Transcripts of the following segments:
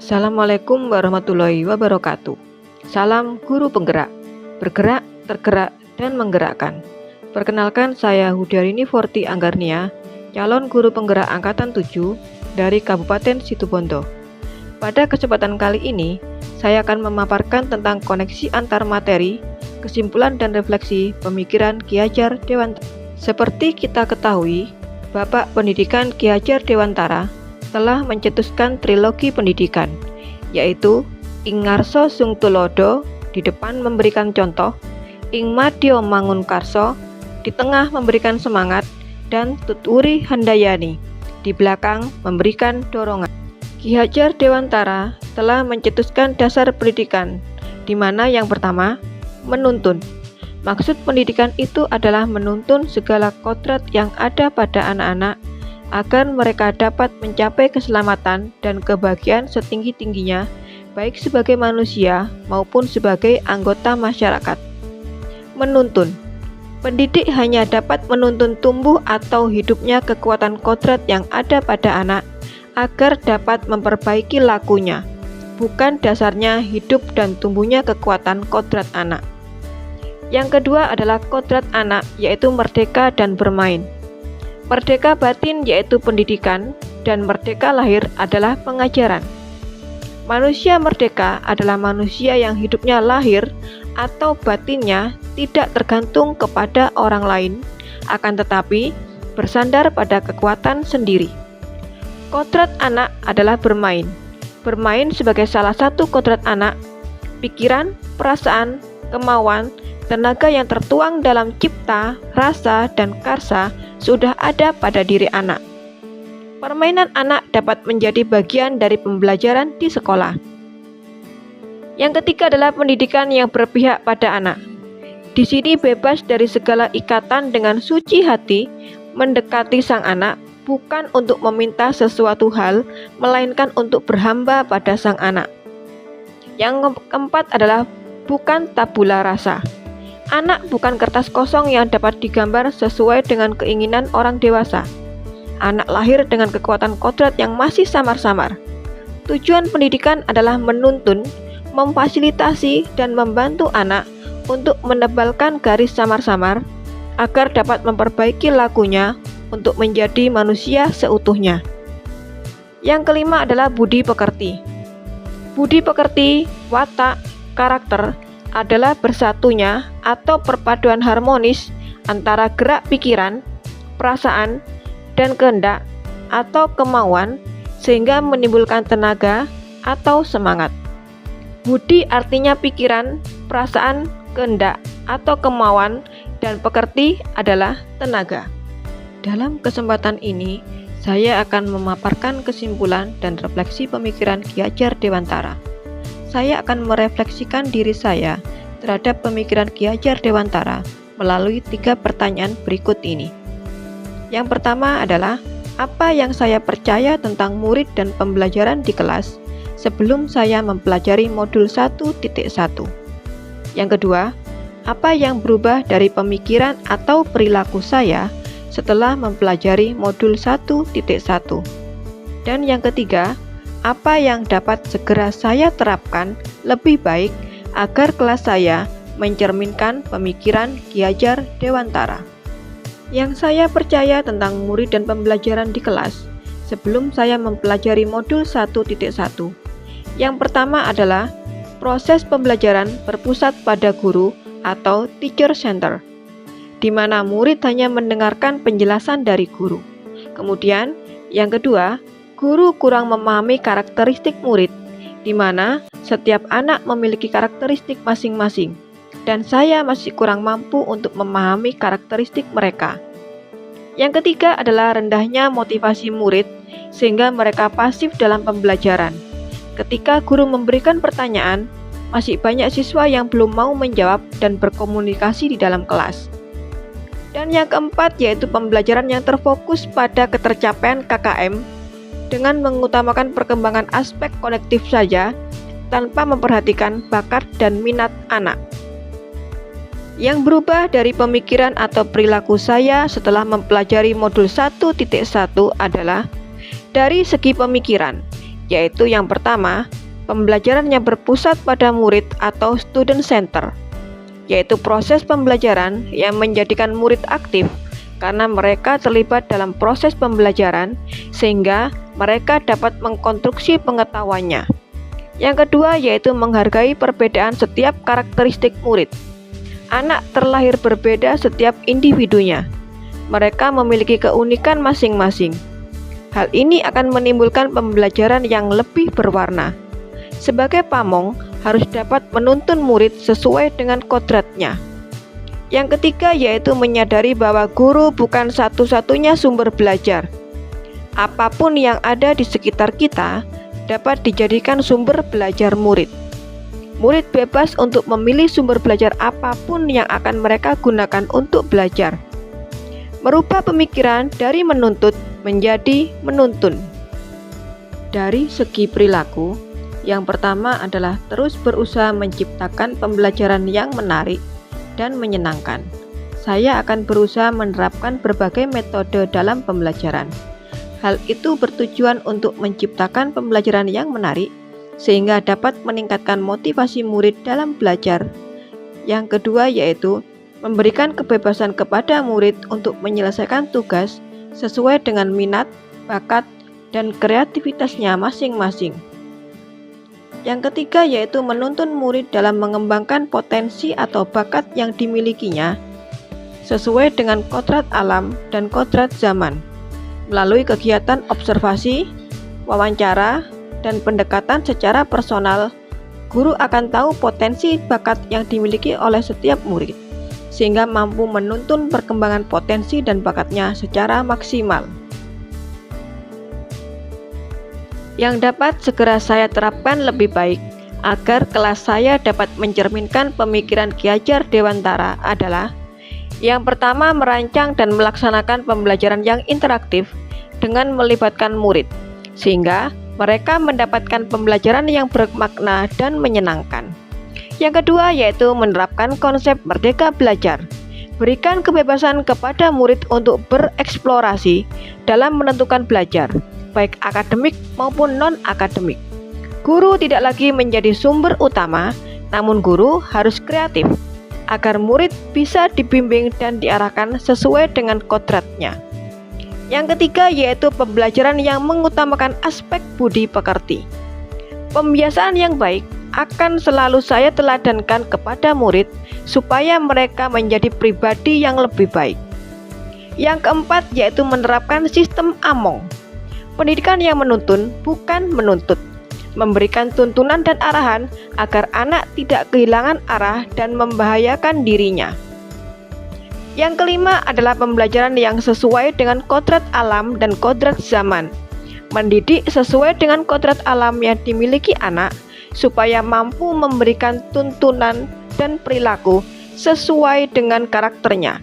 Assalamualaikum warahmatullahi wabarakatuh. Salam guru penggerak, bergerak, tergerak, dan menggerakkan. Perkenalkan, saya Hudarini Forti Anggarnia, calon guru penggerak Angkatan 7 dari Kabupaten Situbondo. Pada kesempatan kali ini, saya akan memaparkan tentang koneksi antar materi, kesimpulan dan refleksi pemikiran Ki Hajar Dewantara. Seperti kita ketahui, Bapak Pendidikan Ki Hajar Dewantara telah mencetuskan trilogi pendidikan, yaitu Ing Ngarso Sung Tulodo, di depan memberikan contoh, Ing Madya Mangun Karso, di tengah memberikan semangat, dan Tutwuri Handayani, di belakang memberikan dorongan. Ki Hajar Dewantara telah mencetuskan dasar pendidikan, di mana yang pertama, menuntun. Maksud pendidikan itu adalah menuntun segala kodrat yang ada pada anak-anak agar mereka dapat mencapai keselamatan dan kebahagiaan setinggi-tingginya, baik sebagai manusia maupun sebagai anggota masyarakat. Menuntun. Pendidik hanya dapat menuntun tumbuh atau hidupnya kekuatan kodrat yang ada pada anak agar dapat memperbaiki lakunya, bukan dasarnya hidup dan tumbuhnya kekuatan kodrat anak. Yang kedua adalah kodrat anak, yaitu merdeka dan bermain. Merdeka batin yaitu pendidikan, dan merdeka lahir adalah pengajaran. Manusia merdeka adalah manusia yang hidupnya lahir atau batinnya tidak tergantung kepada orang lain, akan tetapi bersandar pada kekuatan sendiri. Kodrat anak adalah bermain. Bermain sebagai salah satu kodrat anak, pikiran, perasaan, kemauan, tenaga yang tertuang dalam cipta, rasa, dan karsa sudah ada pada diri anak. Permainan anak dapat menjadi bagian dari pembelajaran di sekolah. Yang ketiga adalah pendidikan yang berpihak pada anak. Di sini bebas dari segala ikatan dengan suci hati, mendekati sang anak bukan untuk meminta sesuatu hal, melainkan untuk berhamba pada sang anak. Yang keempat adalah bukan tabula rasa. Anak bukan kertas kosong yang dapat digambar sesuai dengan keinginan orang dewasa. Anak lahir dengan kekuatan kodrat yang masih samar-samar. Tujuan pendidikan adalah menuntun, memfasilitasi, dan membantu anak untuk menebalkan garis samar-samar agar dapat memperbaiki lakunya untuk menjadi manusia seutuhnya. Yang kelima adalah budi pekerti. Budi pekerti, watak, karakter adalah bersatunya atau perpaduan harmonis antara gerak pikiran, perasaan, dan kehendak atau kemauan sehingga menimbulkan tenaga atau semangat. Budi artinya pikiran, perasaan, kehendak atau kemauan, dan pekerti adalah tenaga. Dalam kesempatan ini, saya akan memaparkan kesimpulan dan refleksi pemikiran Ki Hajar Dewantara. Saya akan merefleksikan diri saya terhadap pemikiran Ki Hajar Dewantara melalui 3 pertanyaan berikut ini. Yang pertama adalah, apa yang saya percaya tentang murid dan pembelajaran di kelas sebelum saya mempelajari modul 1.1? Yang kedua, apa yang berubah dari pemikiran atau perilaku saya setelah mempelajari modul 1.1? Dan yang ketiga, apa yang dapat segera saya terapkan lebih baik agar kelas saya mencerminkan pemikiran Ki Hajar Dewantara. Yang saya percaya tentang murid dan pembelajaran di kelas sebelum saya mempelajari modul 1.1. Yang pertama adalah proses pembelajaran berpusat pada guru atau teacher center, di mana murid hanya mendengarkan penjelasan dari guru. Kemudian, yang kedua, guru kurang memahami karakteristik murid, di mana setiap anak memiliki karakteristik masing-masing, dan saya masih kurang mampu untuk memahami karakteristik mereka. Yang ketiga adalah rendahnya motivasi murid, sehingga mereka pasif dalam pembelajaran. Ketika guru memberikan pertanyaan, masih banyak siswa yang belum mau menjawab dan berkomunikasi di dalam kelas. Dan yang keempat yaitu pembelajaran yang terfokus pada ketercapaian KKM, dengan mengutamakan perkembangan aspek konektif saja tanpa memperhatikan bakat dan minat anak. Yang berubah dari pemikiran atau perilaku saya setelah mempelajari modul 1.1 adalah dari segi pemikiran, yaitu yang pertama, pembelajaran yang berpusat pada murid atau student center, yaitu proses pembelajaran yang menjadikan murid aktif karena mereka terlibat dalam proses pembelajaran sehingga mereka dapat mengkonstruksi pengetahuannya. Yang kedua yaitu menghargai perbedaan setiap karakteristik murid. Anak terlahir berbeda setiap individunya. Mereka memiliki keunikan masing-masing. Hal ini akan menimbulkan pembelajaran yang lebih berwarna. Sebagai pamong, harus dapat menuntun murid sesuai dengan kodratnya. Yang ketiga yaitu menyadari bahwa guru bukan satu-satunya sumber belajar. Apapun yang ada di sekitar kita dapat dijadikan sumber belajar murid. Murid bebas untuk memilih sumber belajar apapun yang akan mereka gunakan untuk belajar. Merubah pemikiran dari menuntut menjadi menuntun. Dari segi perilaku, yang pertama adalah terus berusaha menciptakan pembelajaran yang menarik dan menyenangkan. Saya akan berusaha menerapkan berbagai metode dalam pembelajaran. Hal itu bertujuan untuk menciptakan pembelajaran yang menarik, sehingga dapat meningkatkan motivasi murid dalam belajar. Yang kedua yaitu memberikan kebebasan kepada murid untuk menyelesaikan tugas sesuai dengan minat, bakat, dan kreativitasnya masing-masing. Yang ketiga yaitu menuntun murid dalam mengembangkan potensi atau bakat yang dimilikinya sesuai dengan kodrat alam dan kodrat zaman. Melalui kegiatan observasi, wawancara, dan pendekatan secara personal, guru akan tahu potensi bakat yang dimiliki oleh setiap murid, sehingga mampu menuntun perkembangan potensi dan bakatnya secara maksimal. Yang dapat segera saya terapkan lebih baik agar kelas saya dapat mencerminkan pemikiran Ki Hajar Dewantara adalah: yang pertama, merancang dan melaksanakan pembelajaran yang interaktif dengan melibatkan murid, sehingga mereka mendapatkan pembelajaran yang bermakna dan menyenangkan. Yang kedua yaitu menerapkan konsep merdeka belajar. Berikan kebebasan kepada murid untuk bereksplorasi dalam menentukan belajar, baik akademik maupun non-akademik. Guru tidak lagi menjadi sumber utama, namun guru harus kreatif agar murid bisa dibimbing dan diarahkan sesuai dengan kodratnya. Yang ketiga yaitu pembelajaran yang mengutamakan aspek budi pekerti. Pembiasaan yang baik akan selalu saya teladankan kepada murid supaya mereka menjadi pribadi yang lebih baik. Yang keempat yaitu menerapkan sistem AMONG. Pendidikan yang menuntun bukan menuntut. Memberikan tuntunan dan arahan agar anak tidak kehilangan arah dan membahayakan dirinya. Yang kelima adalah pembelajaran yang sesuai dengan kodrat alam dan kodrat zaman. Mendidik sesuai dengan kodrat alam yang dimiliki anak supaya mampu memberikan tuntunan dan perilaku sesuai dengan karakternya,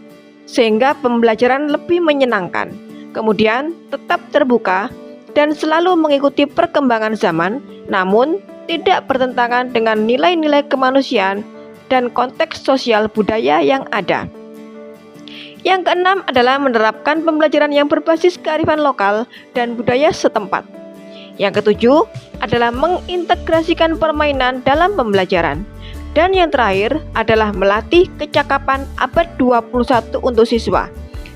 sehingga pembelajaran lebih menyenangkan. Kemudian tetap terbuka dan selalu mengikuti perkembangan zaman, namun tidak bertentangan dengan nilai-nilai kemanusiaan dan konteks sosial budaya yang ada. Yang keenam adalah menerapkan pembelajaran yang berbasis kearifan lokal dan budaya setempat. Yang ketujuh adalah mengintegrasikan permainan dalam pembelajaran. Dan yang terakhir adalah melatih kecakapan abad 21 untuk siswa,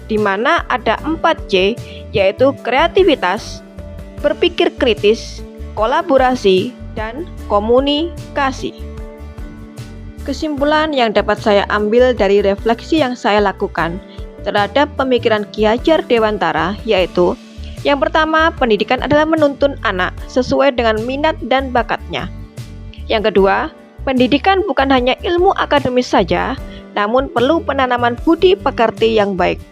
di mana ada 4C, yaitu kreativitas, berpikir kritis, kolaborasi, dan komunikasi. Kesimpulan yang dapat saya ambil dari refleksi yang saya lakukan terhadap pemikiran Ki Hajar Dewantara yaitu: yang pertama, pendidikan adalah menuntun anak sesuai dengan minat dan bakatnya. Yang kedua, pendidikan bukan hanya ilmu akademis saja, namun perlu penanaman budi pekerti yang baik.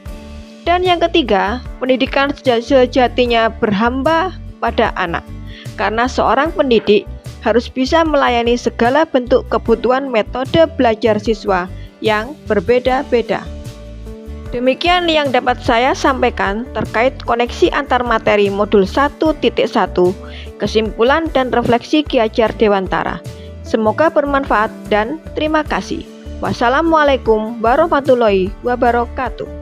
Dan yang ketiga, pendidikan sejatinya berhamba pada anak, karena seorang pendidik harus bisa melayani segala bentuk kebutuhan metode belajar siswa yang berbeda-beda. Demikian yang dapat saya sampaikan terkait koneksi antar materi modul 1.1, kesimpulan dan refleksi Ki Hajar Dewantara. Semoga bermanfaat dan terima kasih. Wassalamualaikum warahmatullahi wabarakatuh.